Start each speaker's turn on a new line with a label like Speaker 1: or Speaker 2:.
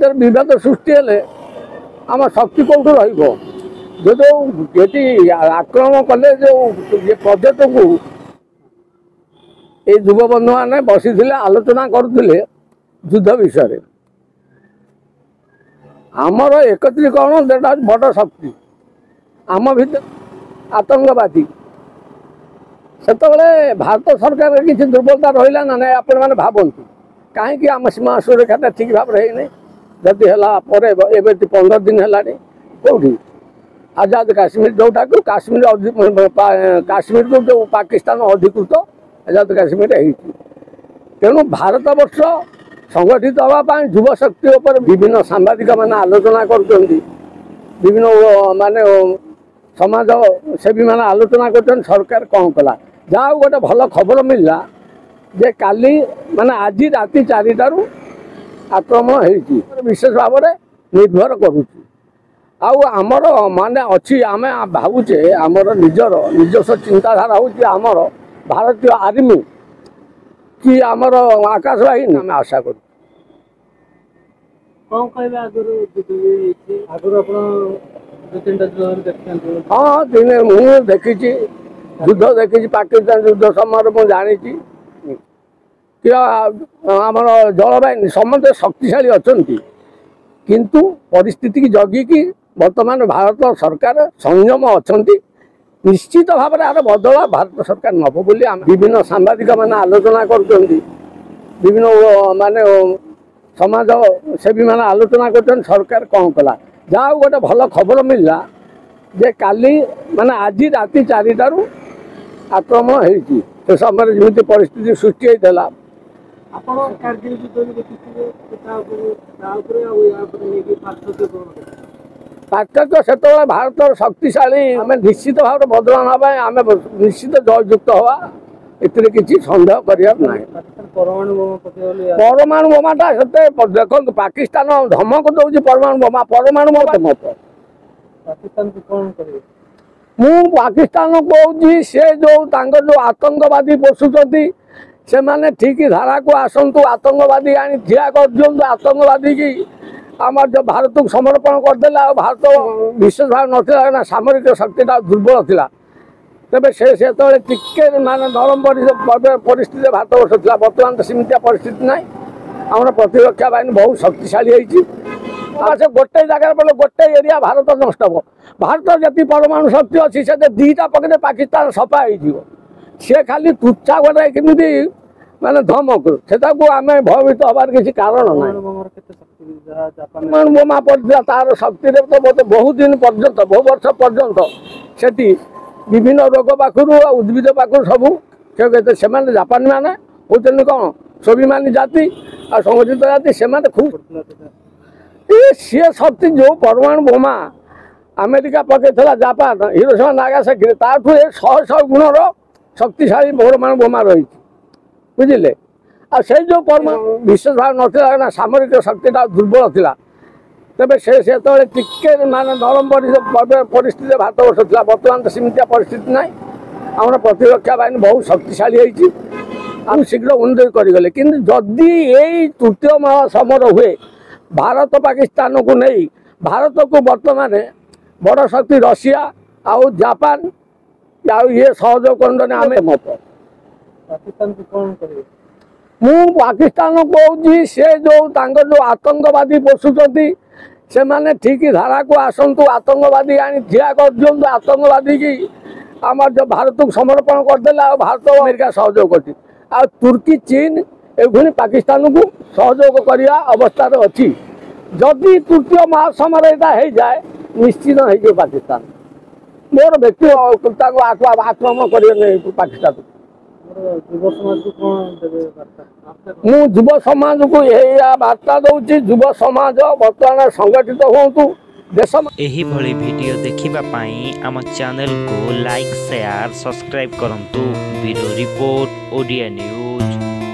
Speaker 1: विवाद सृष्टि हेले आम शक्ति कौटू रही आक्रमण कले जो प्रोजेक्ट को ये युव बंधु मैंने बसी आलोचना करुले युद्ध विषय आमर एकत्रीकरण देता बड़ शक्ति आम भीतर आतंकवादी से भारत सरकार किसी दुर्बलता रहा ना ना आपण मैंने भावतु कहीं आम सीमा सुरक्षा ठीक भाव है जदि है 15 दिन है कौटी आजाद काश्मीर जोटा को काश्मीर को जो पाकिस्तान अधिकृत आजाद काश्मीर तेणु भारत वर्ष संगठित हाँपाई युव शक्ति उपर विभिन्न सांबादिक मैंने आलोचना कर विभिन्न माने समाज सेवी मैंने आलोचना कर सरकार कौन कला जहाँ गोटे भल खबर मिलला जे काली माने आज राति 4टारू आक्रमण हो विशेष भाव में निर्भर करुच्ची आमर माने अच्छी आम भावुचे आमर निजस्व चिंताधारा हूँ आमर भारतीय आर्मी कि आमर आकाशवाहिनी आम आशा कर हाँ दिने मुझे देखी युद्ध देखी पाकिस्तान युद्ध समय मुझे जानी कि आमर जलवाहिनी समस्त शक्तिशाली अच्छा किंतु परिस्थिति की जगिकी वर्तमान भारत सरकार संयम अच्छा निश्चित भाव में यार बदला भारत सरकार नब बोली विभिन्न सांबादिक मैंने आलोचना कर विभिन्न माने समाज सेवी मैंने आलोचना कर सरकार कौन कला जहाँ गोटे भल खबर मिलला जे काली माने आज राति 4टारू आक्रमण हो समय जमी परिस्थिति सृष्टि होता पार्थक्य से भारत शक्तिशाली आम निश्चित भाव बदलाव नापी आम निश्चित जययुक्त हवा एतिर किसी सन्देह करिया परमाणु बोमाटा से देखो पाकिस्तान धमक दौर परमाणु बोमा मत मु पाकिस्तान कहूँ से जो आतंकवादी पोषुंट से माने ठीक धारा को आसतु आतंकवादी आनी ठिया कर दिंतु आतंकवादी की आम जो भारत को समर्पण करदे भारत विशेष भाव ना सामरिक शक्ति दुर्बल था तेरे से टिके माने नरम परिस्थिति भारत वर्ष था बर्तमान तो सीमित परिस्थिति ना आम प्रतिरक्षा बाहिनी बहुत शक्तिशाली से गोटे जगह बोले गोटे एरिया भारत नष्ट हम भारत जी परमाणु शक्ति अच्छी से 2टा पकड़े पाकिस्तान सफा हो सी खाली तुच्छा गोटे केमी माने धमक से आम भयभीत हबार किसी कारण ना परमाणु बोमा पड़ा तार शक्ति तो मत बहुत दिन पर्यंत बहु वर्ष पर्यंत से विभिन्न रोग पाखु उद्भिद पाखु सबू से जापानी मैंने होती कौन स्वाभिमानी जाति और संगठित जाति से खूब सी शक्ति जो परमाणु बोमा अमेरिका पकड़ा जापान हिरोशिमा नागासाकी ताठू 100 गुणर शक्तिशाली परमाणु बोमा रही बुझे आ से जो परमाणु विशेष भाव ना ना सामरिक शक्ति दुर्बल था तेरे से टिके माने नरम परिस्थिति भारत वर्ष था बर्तमान तो सीमित परिस्थिति ना आम प्रतिरक्षा बाहिनी बहुत शक्तिशाली आम शीघ्र उन्नति करगले कि जदि यही तृतीय महासमर हुए भारत पाकिस्तान को नहीं भारत को वर्तमान बड़ शक्ति रशिया आउ जापान ये सहयोग करने आम मत
Speaker 2: पाकिस्तान को कौन करे
Speaker 1: मु पाकिस्तान कहूँ से जो आतंकवादी पोषुंट से माने ठीक धारा को आसतु आतंकवादी आनी ठिया कर दिंतु आतंकवादी की आम जो भारत को समर्पण करदे भारत अमेरिका सहयोग कर तुर्की चीन ये पाकिस्तान को सहयोग करने अवस्था अच्छी जदि तृतीय महासमर यहाँ हो जाए निश्चित हो पाकिस्तान मोर व्यक्ति आक्रमण कर पाकिस्तान
Speaker 2: युव समाज को कौन देवे
Speaker 1: मु युव समाज को यही वार्ता दूसरी युव समाज बर्तमान संगठित हूँ देश
Speaker 3: एही भली वीडियो देखिबा पाई आम चैनल को लाइक शेयर सब्सक्राइब करंतु। Bureau report Odia news.